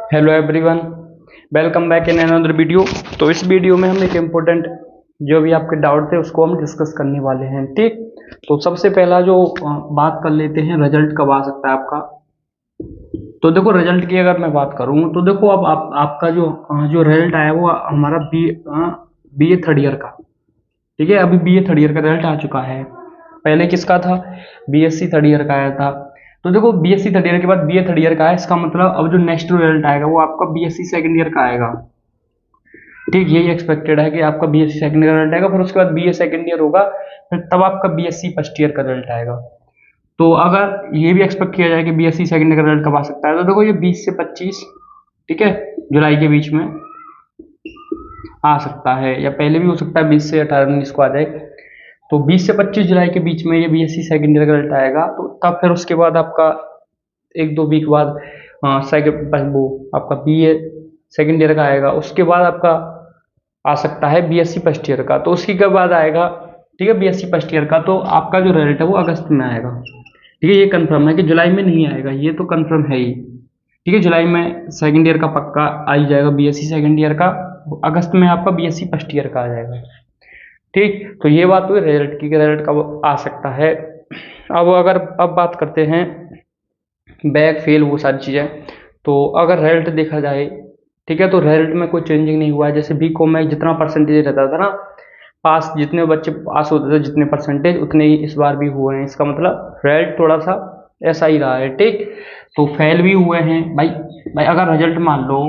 Hello everyone, welcome back in another video. तो इस video में हम एक इम्पोर्टेंट जो भी आपके डाउट थे उसको हम डिस्कस करने वाले हैं। ठीक, तो सबसे पहला जो बात कर लेते हैं, रिजल्ट कब आ सकता है आपका। तो देखो, रिजल्ट की अगर मैं बात करूं तो देखो, अब आपका जो रिजल्ट आया वो हमारा बी ए थर्ड ईयर का। ठीक है, अभी बी ए थर्ड ईयर का रिजल्ट आ चुका है। पहले किसका था? B S C third year का आया था। तो देखो, B S C third year के बाद बी ए थर्ड ईयर का है, इसका मतलब अब जो नेक्स्ट रिजल्ट आएगा वो आपका B S C second year का आएगा। ठीक, यही एक्सपेक्टेड है कि आपका B S C second year का रिजल्ट आएगा, फिर उसके बाद बी ए सेकेंड ईयर होगा, फिर तब आपका B S C first year का रिजल्ट आएगा। तो अगर ये भी एक्सपेक्ट किया जाए कि B S C second year का रिजल्ट कब आ सकता है, तो देखो ये 20 से 25, ठीक है, जुलाई के बीच में आ सकता है, या पहले भी हो सकता है, 20 से 18 19 को आ जाए। तो 20 से 25 जुलाई के बीच में ये B S C second year का रिजल्ट आएगा। तो तब फिर उसके बाद आपका 1-2 वीक बाद सेकेंड वो आपका बी ए सेकेंड ईयर का आएगा। उसके बाद आपका आ सकता है B S C first year का। तो उसके के बाद आएगा, ठीक है, B S C first year का। तो आपका जो रिजल्ट है वो अगस्त में आएगा। ठीक है, ये कंफर्म है कि जुलाई में नहीं आएगा, ये तो कंफर्म है ही। ठीक है, जुलाई में सेकेंड ईयर का पक्का आ ही जाएगा B S C second year का। अगस्त में आपका B S C first year का आ जाएगा। ठीक, तो ये बात हुई रिजल्ट की, रिजल्ट कब आ सकता है। अब बात करते हैं बैक फेल वो सारी चीज़ें। तो अगर रिजल्ट देखा जाए, ठीक है, तो रिजल्ट में कोई चेंजिंग नहीं हुआ है। जैसे बी कॉम में जितना परसेंटेज रहता था ना, पास जितने बच्चे पास होते थे, जितने परसेंटेज उतने ही इस बार भी हुए हैं। इसका मतलब रिजल्ट थोड़ा सा ऐसा ही रहा है। ठीक, तो फेल भी हुए हैं भाई। अगर रिजल्ट मान लो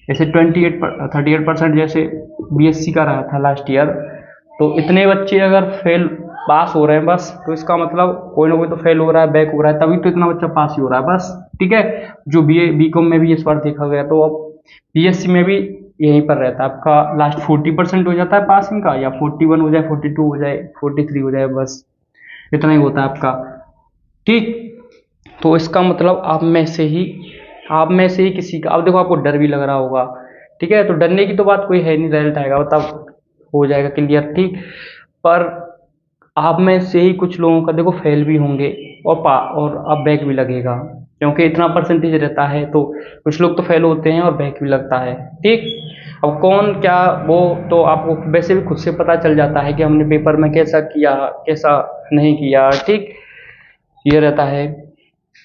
जैसे 38 38% जैसे बी एस सी का रहा था लास्ट ईयर, तो इतने बच्चे अगर फेल पास हो रहे हैं बस, तो इसका मतलब कोई ना कोई तो फेल हो रहा है, बैक हो रहा है, तभी तो इतना बच्चा पास ही हो रहा है बस। ठीक है, जो बी कॉम में भी इस बार देखा गया, तो अब पी एस सी में भी यहीं पर रहता है आपका। लास्ट 40% हो जाता है पासिंग का, या 41 हो जाए, 42 हो जाए, 43 हो जाए, बस इतना ही होता है आपका। ठीक, तो इसका मतलब आप में से ही किसी का, अब देखो आपको डर भी लग रहा होगा। ठीक है, तो डरने की तो बात कोई है नहीं, रिजल्ट आएगा तब हो जाएगा क्लियर। ठीक, पर आप में से ही कुछ लोगों का देखो फेल भी होंगे और अब बैक भी लगेगा, क्योंकि इतना परसेंटेज रहता है। तो कुछ लोग तो फेल होते हैं और बैक भी लगता है। ठीक, अब कौन क्या, वो तो आपको वैसे भी खुद से पता चल जाता है कि हमने पेपर में कैसा किया, कैसा नहीं किया। ठीक, ये रहता है।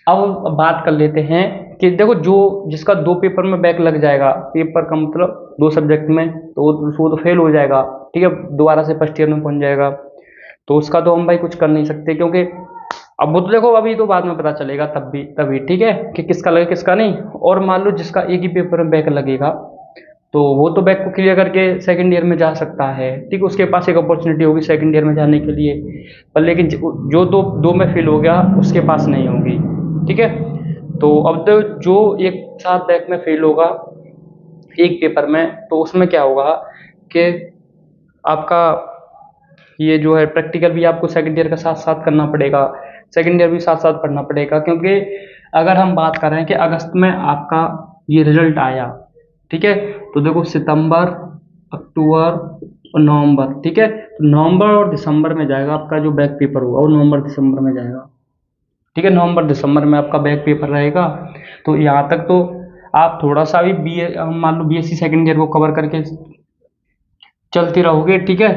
अब बात कर लेते हैं कि देखो, जो जिसका 2 पेपर में बैक लग जाएगा, पेपर का मतलब 2 सब्जेक्ट में, तो वो तो फेल हो जाएगा। ठीक है, दोबारा से फर्स्ट ईयर में पहुंच जाएगा। तो उसका तो हम भाई कुछ कर नहीं सकते, क्योंकि अब वो तो देखो अभी तो बाद में पता चलेगा, तभी ठीक है, कि किसका लगे किसका नहीं। और मान लो जिसका एक ही पेपर में बैक लगेगा, तो वो तो बैक को क्लियर करके सेकंड ईयर में जा सकता है। ठीक, उसके पास एक अपॉर्चुनिटी होगी सेकंड ईयर में जाने के लिए। पर लेकिन जो दो दो में फेल हो गया उसके पास नहीं होगी। ठीक है, तो अब तो जो एक साथ बैक में फेल होगा एक पेपर में, तो उसमें क्या होगा कि आपका ये जो है प्रैक्टिकल भी आपको सेकंड ईयर का साथ साथ करना पड़ेगा, सेकंड ईयर भी साथ साथ पढ़ना पड़ेगा। क्योंकि अगर हम बात कर रहे हैं कि अगस्त में आपका ये रिजल्ट आया, ठीक है, तो देखो सितंबर, अक्टूबर और नवंबर, ठीक है, तो नवंबर और दिसंबर में जाएगा आपका जो बैक पेपर होगा, वो नवंबर दिसंबर में जाएगा। ठीक है, नवंबर दिसंबर में आपका बैक पेपर रहेगा। तो यहाँ तक तो आप थोड़ा सा भी मान लो B S C second year को कवर करके चलते रहोगे, ठीक है,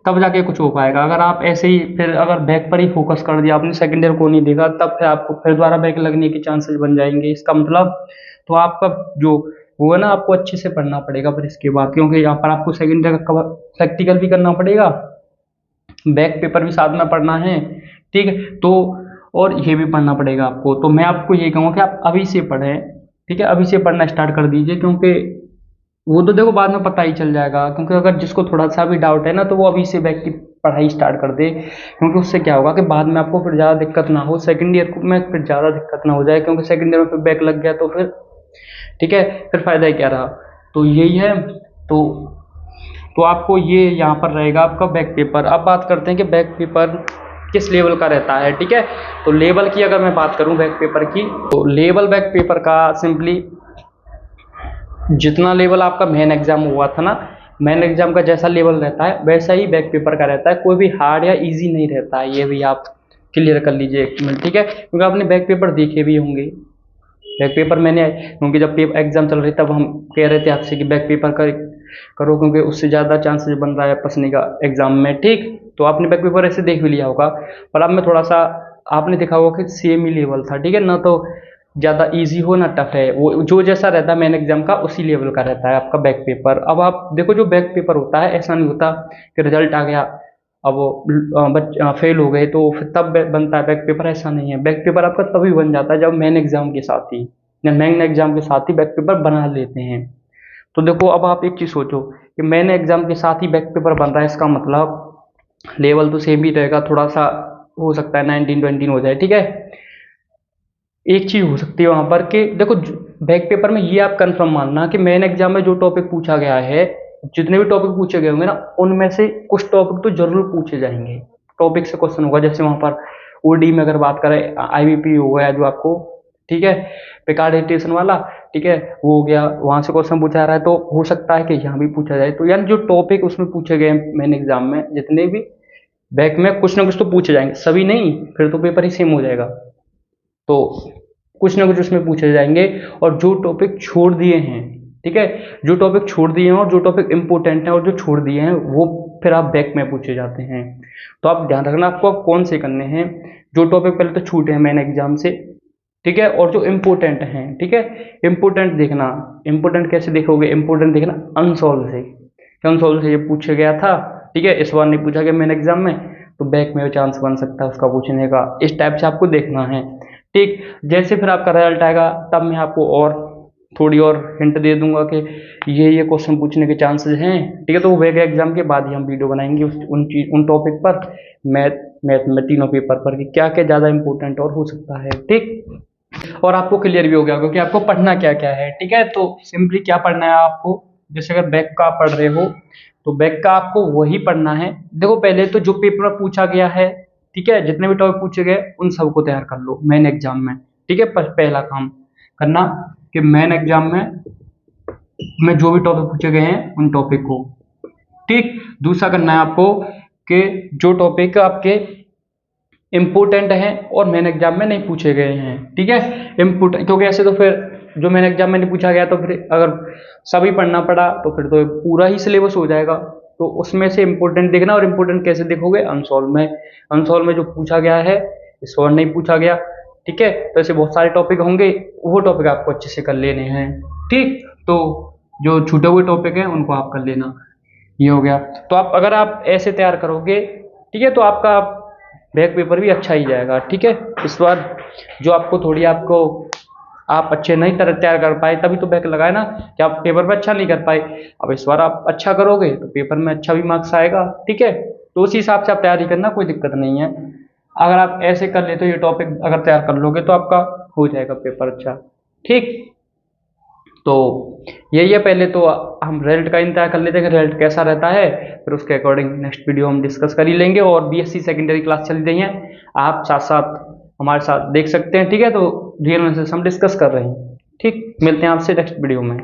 तब जाके कुछ हो पाएगा। अगर आप ऐसे ही फिर अगर बैक पर ही फोकस कर दिया, आपने सेकंड ईयर को नहीं देखा, तब फिर आपको फिर दोबारा बैक लगने के चांसेस बन जाएंगे। इसका मतलब तो आपका जो वो है ना, आपको अच्छे से पढ़ना पड़ेगा फिर इसके बाद, क्योंकि यहाँ पर आपको सेकंड ईयर का कवर प्रैक्टिकल भी करना पड़ेगा, बैक पेपर भी साथ में पढ़ना है। ठीक है, तो और ये भी पढ़ना पड़ेगा आपको। तो मैं आपको ये कहूँगा कि आप अभी से पढ़ें। ठीक है, अभी से पढ़ना स्टार्ट कर दीजिए, क्योंकि वो तो देखो बाद में पता ही चल जाएगा। क्योंकि अगर जिसको थोड़ा सा भी डाउट है ना, तो वो अभी से बैक की पढ़ाई स्टार्ट कर दे, क्योंकि उससे क्या होगा कि बाद में आपको फिर ज़्यादा दिक्कत ना हो, सेकंड ईयर में फिर ज़्यादा दिक्कत ना हो जाए। क्योंकि सेकंड ईयर में फिर बैक लग गया तो फिर ठीक है, फिर फायदा ही क्या रहा। तो यही है। तो तो आपको ये यहाँ पर रहेगा आपका बैक पेपर। अब बात करते हैं कि बैक पेपर किस लेवल का रहता है। ठीक है, तो लेवल की अगर मैं बात करूँ बैक पेपर की, तो लेवल बैक पेपर का सिंपली जितना लेवल आपका मेन एग्जाम हुआ था ना, मेन एग्जाम का जैसा लेवल रहता है वैसा ही बैक पेपर का रहता है। कोई भी हार्ड या इजी नहीं रहता है, ये भी आप क्लियर कर लीजिए एक मिनट। ठीक है, क्योंकि आपने बैक पेपर देखे भी होंगे। बैक पेपर मैंने, क्योंकि जब एग्जाम चल रही तब हम कह रहे थे आपसे कि बैक पेपर करो, क्योंकि उससे ज़्यादा चांसेस बन रहा है फंसने का एग्जाम में। ठीक, तो आपने बैक पेपर ऐसे देख भी लिया होगा, पर अब मैं थोड़ा सा, आपने देखा होगा कि सेम ही लेवल था। ठीक है ना, तो ज़्यादा इजी हो ना टफ है, वो जो जैसा रहता है मेन एग्जाम का उसी लेवल का रहता है आपका बैक पेपर। अब आप देखो जो बैक पेपर होता है ऐसा नहीं होता कि रिजल्ट आ गया अब वो फेल हो गए तो फिर तब बनता है बैक पेपर, ऐसा नहीं है। बैक पेपर आपका तभी बन जाता है जब मेन एग्जाम के साथ ही, या मेन एग्जाम के साथ ही बैक पेपर बना लेते हैं। तो देखो अब आप एक चीज़ सोचो कि मेन एग्जाम के साथ ही बैक पेपर बन रहा है, इसका मतलब लेवल तो सेम ही रहेगा, थोड़ा सा हो सकता है 19-20 हो जाए। ठीक है, एक चीज़ हो सकती है वहाँ पर कि देखो बैक पेपर में ये आप कंफर्म मानना कि मेन एग्जाम में जो टॉपिक पूछा गया है, जितने भी टॉपिक पूछे गए होंगे ना, उनमें से कुछ टॉपिक तो जरूर पूछे जाएंगे। टॉपिक से क्वेश्चन होगा, जैसे वहाँ पर ओडी में अगर बात करें आईबीपी हो गया जो आपको, ठीक है, पिकार्ड इरिटेशन वाला, ठीक है, वो हो गया, वहाँ से क्वेश्चन पूछा रहा है, तो हो सकता है कि यहाँ भी पूछा जाए। तो यानी जो टॉपिक उसमें पूछे गए मेन एग्जाम में जितने भी, बैक में कुछ ना कुछ तो पूछे जाएंगे, सभी नहीं फिर तो पेपर ही सेम हो जाएगा। तो कुछ ना कुछ उसमें पूछे जाएंगे, और जो टॉपिक छोड़ दिए हैं, ठीक है, जो टॉपिक छोड़ दिए हैं और जो टॉपिक इंपॉर्टेंट है और जो छोड़ दिए हैं वो फिर आप बैक में पूछे जाते हैं। तो आप ध्यान रखना आपको कौन से करने हैं, जो टॉपिक पहले तो छूटे हैं मेन एग्जाम से, ठीक है, और जो इम्पोर्टेंट हैं। ठीक है, इम्पोर्टेंट देखना, इम्पोर्टेंट कैसे देखोगे, इम्पोर्टेंट देखना अनसॉल्व से, अनसॉल्व से ये पूछा गया था, ठीक है, इस बार नहीं पूछा गया मेन एग्जाम में, तो बैक में चांस बन सकता है उसका पूछने का। इस टाइप से आपको देखना है। ठीक, जैसे फिर आपका रिजल्ट आएगा तब मैं आपको और थोड़ी और हिंट दे दूंगा कि ये क्वेश्चन पूछने के चांसेस हैं। ठीक है, तो वो बैक एग्जाम के बाद ही हम वीडियो बनाएंगे उन टॉपिक पर, मैथ में तीनों पेपर पर, कि क्या क्या ज़्यादा इंपॉर्टेंट और हो सकता है। ठीक, और आपको क्लियर भी हो गया क्योंकि आपको पढ़ना क्या क्या है। ठीक है, तो सिंपली क्या पढ़ना है आपको, जैसे अगर बैक का पढ़ रहे हो तो बैक का आपको वही पढ़ना है। देखो पहले तो जो पेपर में पूछा गया है, ठीक है, जितने भी टॉपिक पूछे गए उन सबको तैयार कर लो मेन एग्जाम में। ठीक है, पहला काम करना कि मेन एग्जाम में जो भी टॉपिक पूछे गए हैं उन टॉपिक को, ठीक। दूसरा करना है आपको कि जो टॉपिक आपके इम्पोर्टेंट है और मेन एग्जाम में नहीं पूछे गए हैं, ठीक है, इम्पोर्टेंट, क्योंकि ऐसे तो फिर जो मेन एग्जाम में नहीं पूछा गया तो फिर अगर सभी पढ़ना पड़ा तो फिर तो पूरा ही सिलेबस हो जाएगा। तो उसमें से इम्पोर्टेंट देखना, और इम्पोर्टेंट कैसे देखोगे, अनसॉल्व में, अनसॉल्व में जो पूछा गया है इस बार नहीं पूछा गया, ठीक है, तो ऐसे बहुत सारे टॉपिक होंगे, वो टॉपिक आपको अच्छे से कर लेने हैं। ठीक, तो जो छूटे हुए टॉपिक हैं उनको आप कर लेना, ये हो गया। तो आप अगर आप ऐसे तैयार करोगे, ठीक है, तो आपका बैक पेपर भी अच्छा ही जाएगा। ठीक है, इस बार जो आपको थोड़ी आपको आप अच्छे नहीं तरह तैयार कर पाए तभी तो बैक लगाए ना, कि आप पेपर में अच्छा नहीं कर पाए। अब इस बार आप अच्छा करोगे तो पेपर में अच्छा भी मार्क्स आएगा। ठीक है, तो उसी हिसाब से आप तैयारी करना, कोई दिक्कत नहीं है। अगर आप ऐसे कर ले तो ये टॉपिक अगर तैयार कर लोगे तो आपका हो जाएगा पेपर अच्छा। ठीक, तो यही है। पहले तो हम रिजल्ट का इंतजार कर लेते हैं कि रिजल्ट कैसा रहता है, फिर उसके अकॉर्डिंग नेक्स्ट वीडियो हम डिस्कस कर ही लेंगे। और बीएससी सेकेंडरी क्लास चल रही है, आप साथ साथ हमारे साथ देख सकते हैं। ठीक है, तो रियल एनालिसिस हम डिस्कस कर रहे हैं। ठीक, मिलते हैं आपसे नेक्स्ट वीडियो में।